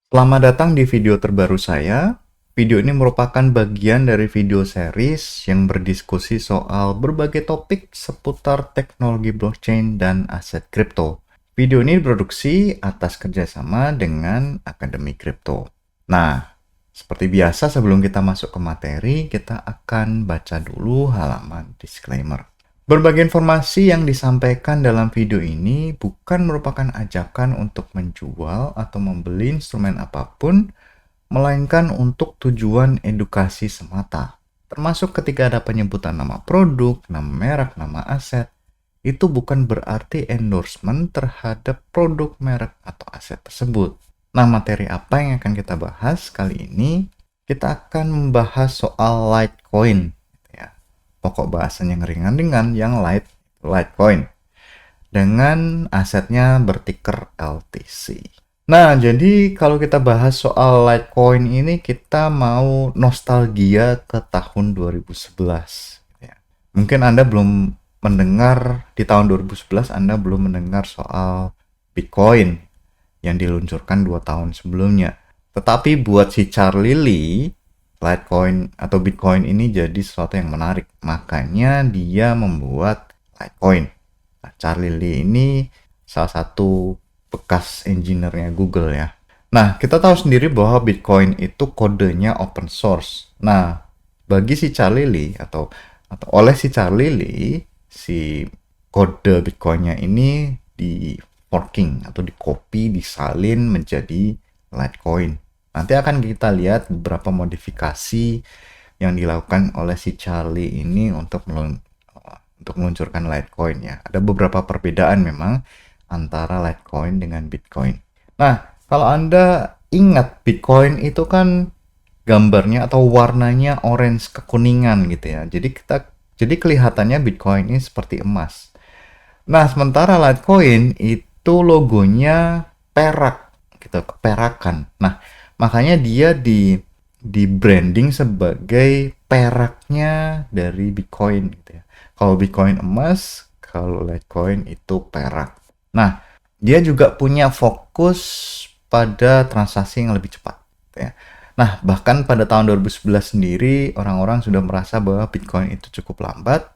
Selamat datang di video terbaru saya. Video ini merupakan bagian dari video series yang berdiskusi soal berbagai topik seputar teknologi blockchain dan aset kripto. Video ini diproduksi atas kerjasama dengan Akademi Kripto. Nah, seperti biasa sebelum kita masuk ke materi, kita akan baca dulu halaman disclaimer. Berbagai informasi yang disampaikan dalam video ini bukan merupakan ajakan untuk menjual atau membeli instrumen apapun, melainkan untuk tujuan edukasi semata. Termasuk ketika ada penyebutan nama produk, nama merek, nama aset, itu bukan berarti endorsement terhadap produk, merek, atau aset tersebut. Nah, materi apa yang akan kita bahas kali ini? Kita akan membahas soal Litecoin. Pokok bahasan yang ringan-ringan yang Litecoin dengan asetnya bertiker LTC. Nah, jadi kalau kita bahas soal Litecoin ini, kita mau nostalgia ke tahun 2011. Mungkin Anda belum mendengar, di tahun 2011 Anda belum mendengar soal Bitcoin yang diluncurkan 2 tahun sebelumnya. Tetapi buat si Charlie Lee, Litecoin atau Bitcoin ini jadi sesuatu yang menarik. Makanya dia membuat Litecoin. Nah, Charlie Lee ini salah satu bekas engineer-nya Google ya. Nah, kita tahu sendiri bahwa Bitcoin itu kodenya open source. Nah, bagi si Charlie Lee atau oleh si Charlie Lee, si kode Bitcoin-nya ini di forking atau di copy, disalin menjadi Litecoin. Nanti akan kita lihat beberapa modifikasi yang dilakukan oleh si Charlie ini untuk meluncurkan Litecoin ya. Ada beberapa perbedaan memang antara Litecoin dengan Bitcoin. Nah, kalau Anda ingat Bitcoin itu kan gambarnya atau warnanya orange kekuningan gitu ya. Jadi kelihatannya Bitcoin ini seperti emas. Nah, sementara Litecoin itu logonya perak gitu, keperakan. Nah, makanya dia di branding sebagai peraknya dari Bitcoin gitu ya. Kalau Bitcoin emas, kalau Litecoin itu perak. Nah, dia juga punya fokus pada transaksi yang lebih cepat gitu ya. Nah, bahkan pada tahun 2011 sendiri orang-orang sudah merasa bahwa Bitcoin itu cukup lambat,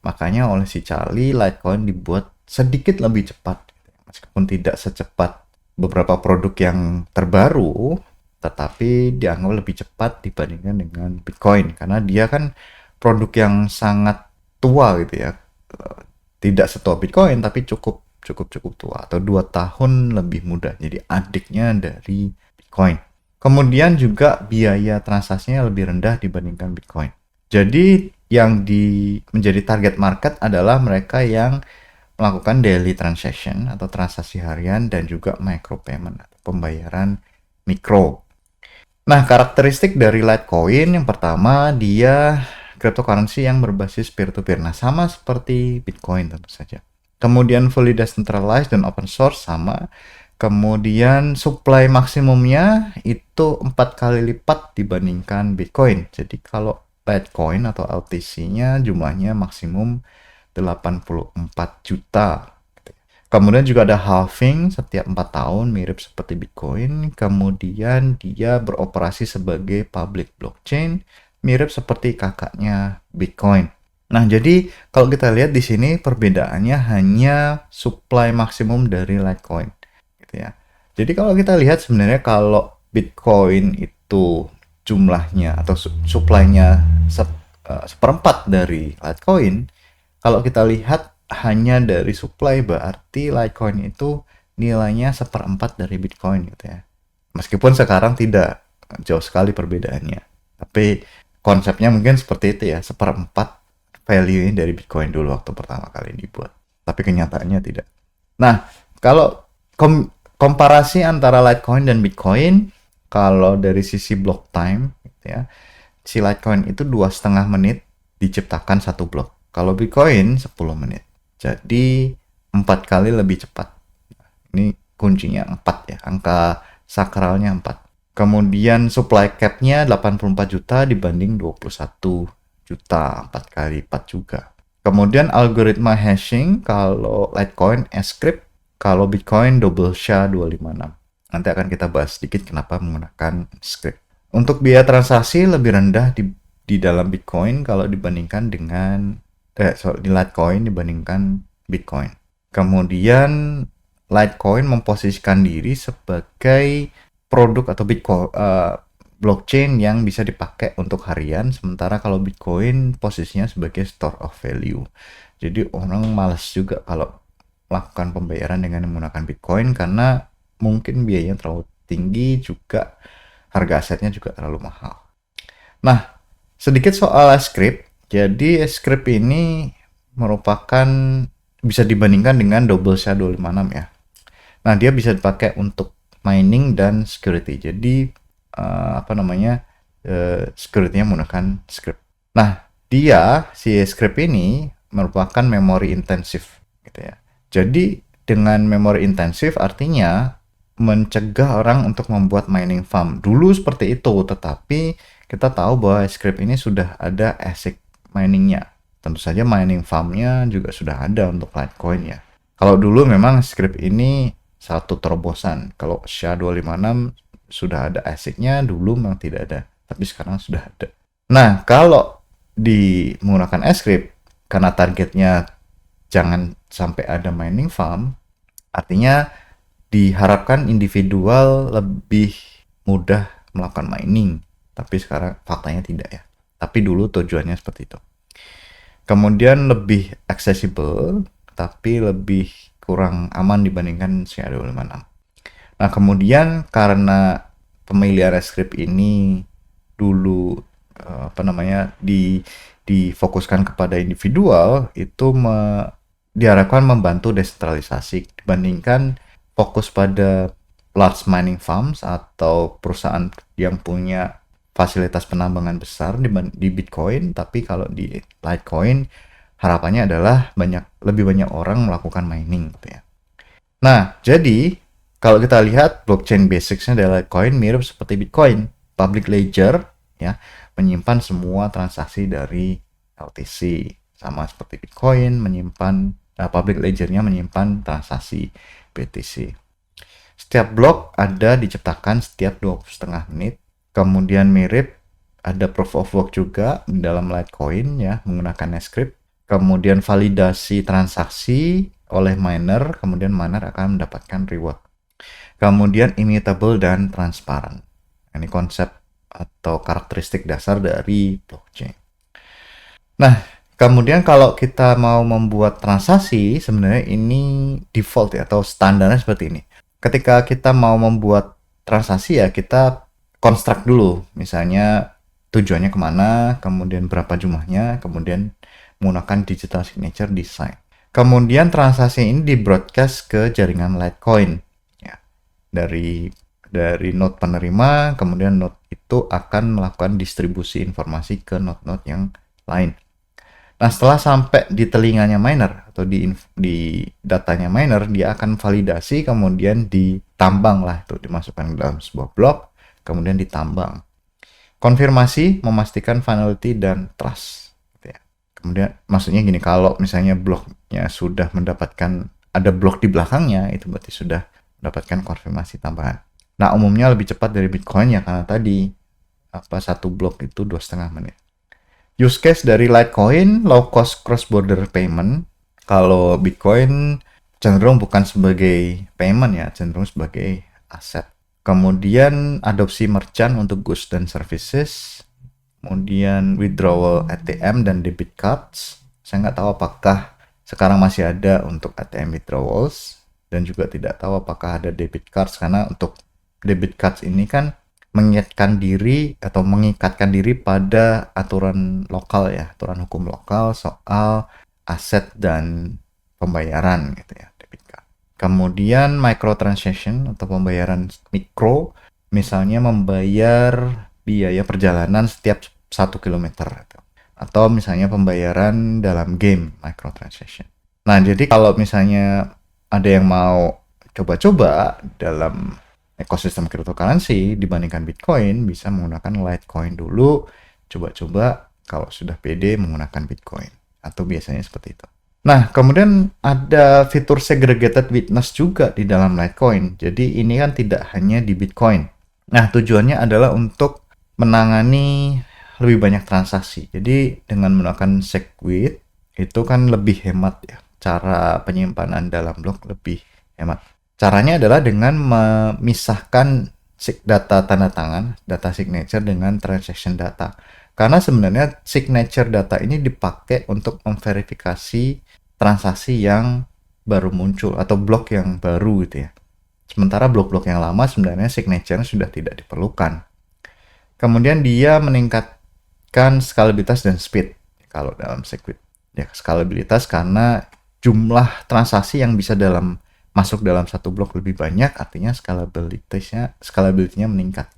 makanya oleh si Charlie Litecoin dibuat sedikit lebih cepat gitu ya. Meskipun tidak secepat beberapa produk yang terbaru, tetapi dianggap lebih cepat dibandingkan dengan Bitcoin karena dia kan produk yang sangat tua gitu ya. Tidak setua Bitcoin tapi cukup tua atau 2 tahun lebih muda. Jadi adiknya dari Bitcoin. Kemudian juga biaya transaksinya lebih rendah dibandingkan Bitcoin. Jadi yang menjadi target market adalah mereka yang melakukan daily transaction atau transaksi harian dan juga micropayment atau pembayaran mikro. Nah, karakteristik dari Litecoin yang pertama, dia cryptocurrency yang berbasis peer-to-peer. Nah, sama seperti Bitcoin tentu saja. Kemudian fully decentralized dan open source sama. Kemudian supply maksimumnya itu 4 kali lipat dibandingkan Bitcoin. Jadi kalau Litecoin atau LTC-nya jumlahnya maksimum 84 juta. Kemudian juga ada halving setiap 4 tahun mirip seperti Bitcoin. Kemudian dia beroperasi sebagai public blockchain mirip seperti kakaknya Bitcoin. Nah, jadi kalau kita lihat di sini perbedaannya hanya supply maksimum dari Litecoin gitu ya. Jadi kalau kita lihat sebenarnya kalau Bitcoin itu jumlahnya atau supply-nya seperempat dari Litecoin, kalau kita lihat hanya dari supply berarti Litecoin itu nilainya seperempat dari Bitcoin gitu ya. Meskipun sekarang tidak jauh sekali perbedaannya. Tapi konsepnya mungkin seperti itu ya, seperempat value dari Bitcoin dulu waktu pertama kali dibuat. Tapi kenyataannya tidak. Nah, kalau komparasi antara Litecoin dan Bitcoin, kalau dari sisi block time gitu ya, si Litecoin itu 2,5 menit diciptakan satu blok. Kalau Bitcoin 10 menit. Jadi 4 kali lebih cepat. Ini kuncinya 4 ya, angka sakralnya 4. Kemudian supply cap-nya 84 juta dibanding 21 juta, 4 kali lipat juga. Kemudian algoritma hashing, kalau Litecoin Scrypt, kalau Bitcoin double SHA-256. Nanti akan kita bahas sedikit kenapa menggunakan script. Untuk biaya transaksi lebih rendah di dalam Bitcoin kalau dibandingkan dengan di Litecoin dibandingkan Bitcoin. Kemudian Litecoin memposisikan diri sebagai produk atau Bitcoin blockchain yang bisa dipakai untuk harian, sementara kalau Bitcoin posisinya sebagai store of value. Jadi orang malas juga kalau melakukan pembayaran dengan menggunakan Bitcoin karena mungkin biayanya terlalu tinggi, juga harga asetnya juga terlalu mahal. Nah, sedikit soal script. Jadi script ini merupakan bisa dibandingkan dengan Double SHA-256 ya. Nah, dia bisa dipakai untuk mining dan security. Jadi security-nya menggunakan script. Nah, si script ini merupakan memory intensif gitu ya. Jadi dengan memory intensif artinya mencegah orang untuk membuat mining farm. Dulu seperti itu, tetapi kita tahu bahwa script ini sudah ada ASIC miningnya. Tentu saja mining farmnya juga sudah ada untuk Litecoin ya. Kalau dulu memang script ini satu terobosan. Kalau SHA-256 sudah ada ASIC-nya, dulu memang tidak ada. Tapi sekarang sudah ada. Nah, kalau menggunakan script, karena targetnya jangan sampai ada mining farm, artinya diharapkan individual lebih mudah melakukan mining. Tapi sekarang faktanya tidak ya. Tapi dulu tujuannya seperti itu. Kemudian lebih accessible, tapi lebih kurang aman dibandingkan SHA-256. Nah, kemudian karena pemilihan script ini dulu difokuskan kepada individual, itu diharapkan membantu desentralisasi dibandingkan fokus pada large mining farms atau perusahaan yang punya fasilitas penambangan besar di Bitcoin. Tapi kalau di Litecoin harapannya adalah lebih banyak orang melakukan mining gitu ya. Nah, jadi kalau kita lihat blockchain basics-nya dari Litecoin mirip seperti Bitcoin. Public ledger ya, menyimpan semua transaksi dari LTC. Sama seperti Bitcoin public ledger-nya menyimpan transaksi BTC. Setiap blok diciptakan setiap 20,5 menit. Kemudian mirip ada proof of work juga di dalam Litecoin ya, menggunakan script. Kemudian validasi transaksi oleh miner, kemudian miner akan mendapatkan reward. Kemudian immutable dan transparan. Ini konsep atau karakteristik dasar dari blockchain. Nah, kemudian kalau kita mau membuat transaksi, sebenarnya ini default ya, atau standarnya seperti ini. Ketika kita mau membuat transaksi ya, kita construct dulu. Misalnya tujuannya kemana, kemudian berapa jumlahnya, kemudian menggunakan digital signature design. Kemudian transaksi ini di-broadcast ke jaringan Litecoin. Ya, dari node penerima, kemudian node itu akan melakukan distribusi informasi ke node-node yang lain. Nah, setelah sampai di telinganya miner atau di datanya miner, dia akan validasi, kemudian ditambang lah, itu dimasukkan ke dalam sebuah blok, kemudian ditambang. Konfirmasi memastikan finality dan trust. Gitu ya. Kemudian maksudnya gini, kalau misalnya bloknya sudah mendapatkan ada blok di belakangnya, itu berarti sudah mendapatkan konfirmasi tambahan. Nah, umumnya lebih cepat dari Bitcoin ya, karena tadi satu blok itu 2,5 menit. Use case dari Litecoin, low cost cross border payment. Kalau Bitcoin cenderung bukan sebagai payment ya, cenderung sebagai aset. Kemudian adopsi merchant untuk goods dan services. Kemudian withdrawal ATM dan debit cards. Saya nggak tahu apakah sekarang masih ada untuk ATM withdrawals, dan juga tidak tahu apakah ada debit cards, karena untuk debit cards ini kan mengikatkan diri pada aturan lokal ya, aturan hukum lokal soal aset dan pembayaran gitu ya, debit card. Kemudian microtransaction atau pembayaran mikro, misalnya membayar biaya perjalanan setiap 1 kilometer atau misalnya pembayaran dalam game, microtransaction. Nah, jadi kalau misalnya ada yang mau coba-coba dalam ekosistem cryptocurrency dibandingkan Bitcoin, bisa menggunakan Litecoin dulu, coba-coba, kalau sudah pede menggunakan Bitcoin, atau biasanya seperti itu. Nah, kemudian ada fitur segregated witness juga di dalam Litecoin. Jadi ini kan tidak hanya di Bitcoin. Nah, tujuannya adalah untuk menangani lebih banyak transaksi. Jadi dengan menggunakan SegWit itu kan lebih hemat ya. Cara penyimpanan dalam blok lebih hemat. Caranya adalah dengan memisahkan data tanda tangan, data signature dengan transaction data. Karena sebenarnya signature data ini dipakai untuk memverifikasi transaksi yang baru muncul atau blok yang baru gitu ya. Sementara blok-blok yang lama sebenarnya signature sudah tidak diperlukan. Kemudian dia meningkatkan scalabilitas dan speed kalau dalam SegWit. Ya, scalabilitas karena jumlah transaksi yang bisa masuk dalam satu blok lebih banyak, artinya scalability-nya meningkat.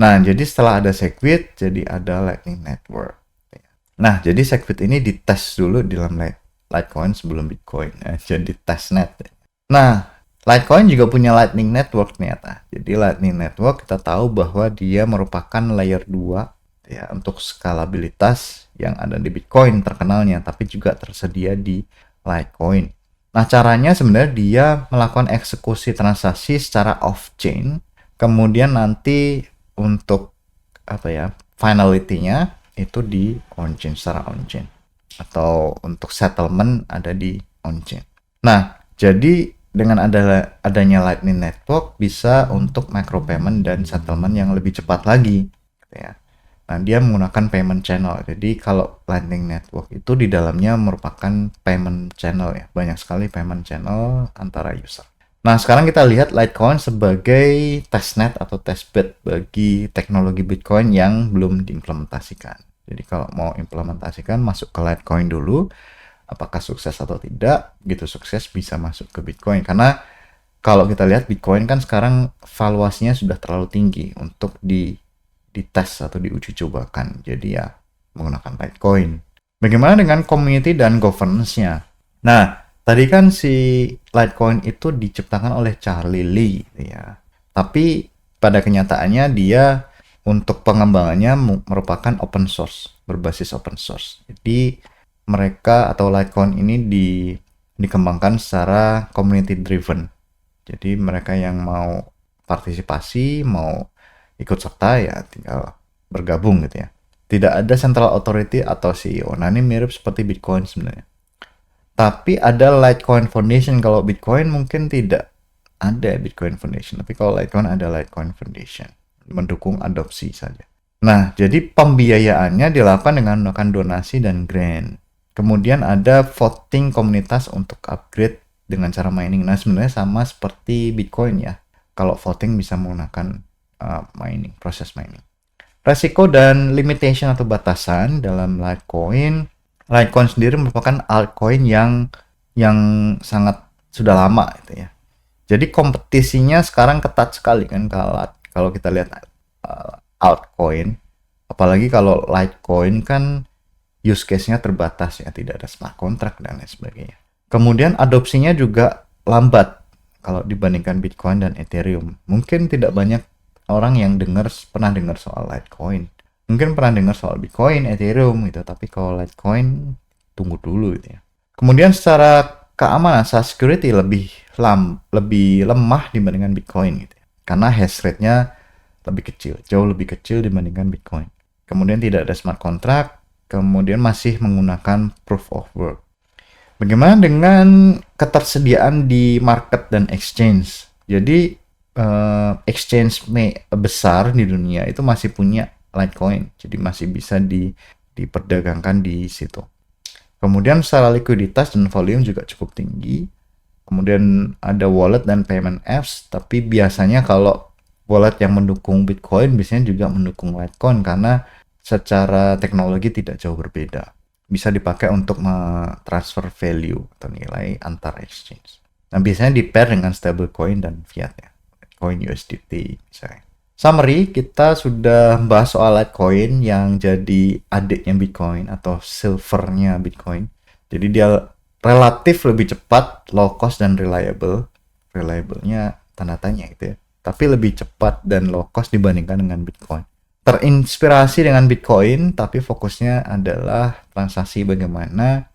Nah, jadi setelah ada SegWit, jadi ada Lightning Network. Nah, jadi SegWit ini dites dulu di dalam Litecoin sebelum Bitcoin. Jadi testnet. Nah, Litecoin juga punya Lightning Network ternyata. Jadi Lightning Network kita tahu bahwa dia merupakan layer 2 ya untuk skalabilitas yang ada di Bitcoin terkenalnya, tapi juga tersedia di Litecoin. Nah, caranya sebenarnya dia melakukan eksekusi transaksi secara off-chain, kemudian nanti untuk finality-nya itu di on-chain, secara on-chain. Atau untuk settlement ada di on-chain. Nah, jadi dengan adanya Lightning Network bisa untuk micropayment dan settlement yang lebih cepat lagi. Gitu ya. Nah, dia menggunakan payment channel. Jadi kalau Lightning Network itu di dalamnya merupakan payment channel ya. Banyak sekali payment channel antara user. Nah, sekarang kita lihat Litecoin sebagai testnet atau testbed bagi teknologi Bitcoin yang belum diimplementasikan. Jadi kalau mau implementasikan, masuk ke Litecoin dulu. Apakah sukses atau tidak? Gitu sukses bisa masuk ke Bitcoin. Karena kalau kita lihat Bitcoin kan sekarang valuasinya sudah terlalu tinggi untuk dites atau diuji cobakan. Jadi ya menggunakan Litecoin. Bagaimana dengan community dan governance-nya? Nah, tadi kan si Litecoin itu diciptakan oleh Charlie Lee ya. Tapi pada kenyataannya dia untuk pengembangannya merupakan open source, berbasis open source. Jadi mereka atau Litecoin ini dikembangkan secara community driven. Jadi mereka yang mau partisipasi, mau ikut serta ya tinggal bergabung gitu ya. Tidak ada central authority atau CEO. Nah, ini mirip seperti Bitcoin sebenarnya. Tapi ada Litecoin Foundation. Kalau Bitcoin mungkin tidak ada Bitcoin Foundation. Tapi kalau Litecoin ada Litecoin Foundation. Mendukung adopsi saja. Nah, jadi pembiayaannya dilakukan dengan menggunakan donasi dan grant. Kemudian ada voting komunitas untuk upgrade dengan cara mining. Nah, sebenarnya sama seperti Bitcoin ya. Kalau voting bisa menggunakan mining, proses mining. Resiko dan limitation atau batasan dalam Litecoin. Litecoin sendiri merupakan altcoin yang sangat sudah lama gitu ya. Jadi kompetisinya sekarang ketat sekali kan kalau kita lihat altcoin, apalagi kalau Litecoin kan use case-nya terbatas ya, tidak ada smart contract dan lain sebagainya. Kemudian adopsinya juga lambat kalau dibandingkan Bitcoin dan Ethereum. Mungkin tidak banyak orang yang pernah dengar soal Litecoin. Mungkin pernah dengar soal Bitcoin, Ethereum gitu, tapi kalau Litecoin tunggu dulu gitu ya. Kemudian secara keamanan, secara security lebih lemah dibandingkan Bitcoin gitu ya. Karena hash rate-nya lebih kecil, jauh lebih kecil dibandingkan Bitcoin. Kemudian tidak ada smart contract, kemudian masih menggunakan proof of work. Bagaimana dengan ketersediaan di market dan exchange? Jadi exchange besar di dunia itu masih punya Litecoin, jadi masih bisa diperdagangkan di situ. Kemudian secara likuiditas dan volume juga cukup tinggi. Kemudian ada wallet dan payment apps, tapi biasanya kalau wallet yang mendukung Bitcoin biasanya juga mendukung Litecoin karena secara teknologi tidak jauh berbeda. Bisa dipakai untuk transfer value atau nilai antar exchange. Nah, biasanya di-pair dengan stablecoin dan fiat ya. Coin USDT misalnya. Summary, kita sudah bahas soal Litecoin yang jadi adiknya Bitcoin atau silvernya Bitcoin. Jadi dia relatif lebih cepat, low cost dan reliable. Reliable-nya tanda tanya gitu ya. Tapi lebih cepat dan low cost dibandingkan dengan Bitcoin. Terinspirasi dengan Bitcoin, tapi fokusnya adalah transaksi bagaimana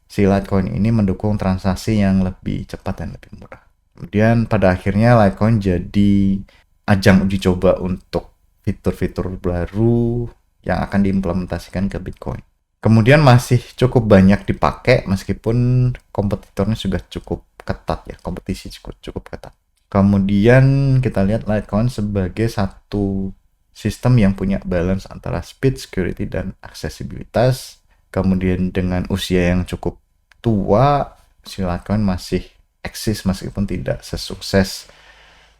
si Litecoin ini mendukung transaksi yang lebih cepat dan lebih murah. Kemudian pada akhirnya Litecoin jadi ajang uji coba untuk fitur-fitur baru yang akan diimplementasikan ke Bitcoin. Kemudian masih cukup banyak dipakai meskipun kompetitornya sudah cukup ketat ya, kompetisi cukup ketat. Kemudian kita lihat Litecoin sebagai satu sistem yang punya balance antara speed, security, dan aksesibilitas. Kemudian dengan usia yang cukup tua, si Litecoin masih eksis meskipun tidak sesukses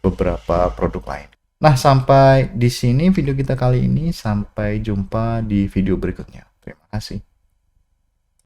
beberapa produk lain. Nah, sampai di sini video kita kali ini. Sampai jumpa di video berikutnya. Terima kasih.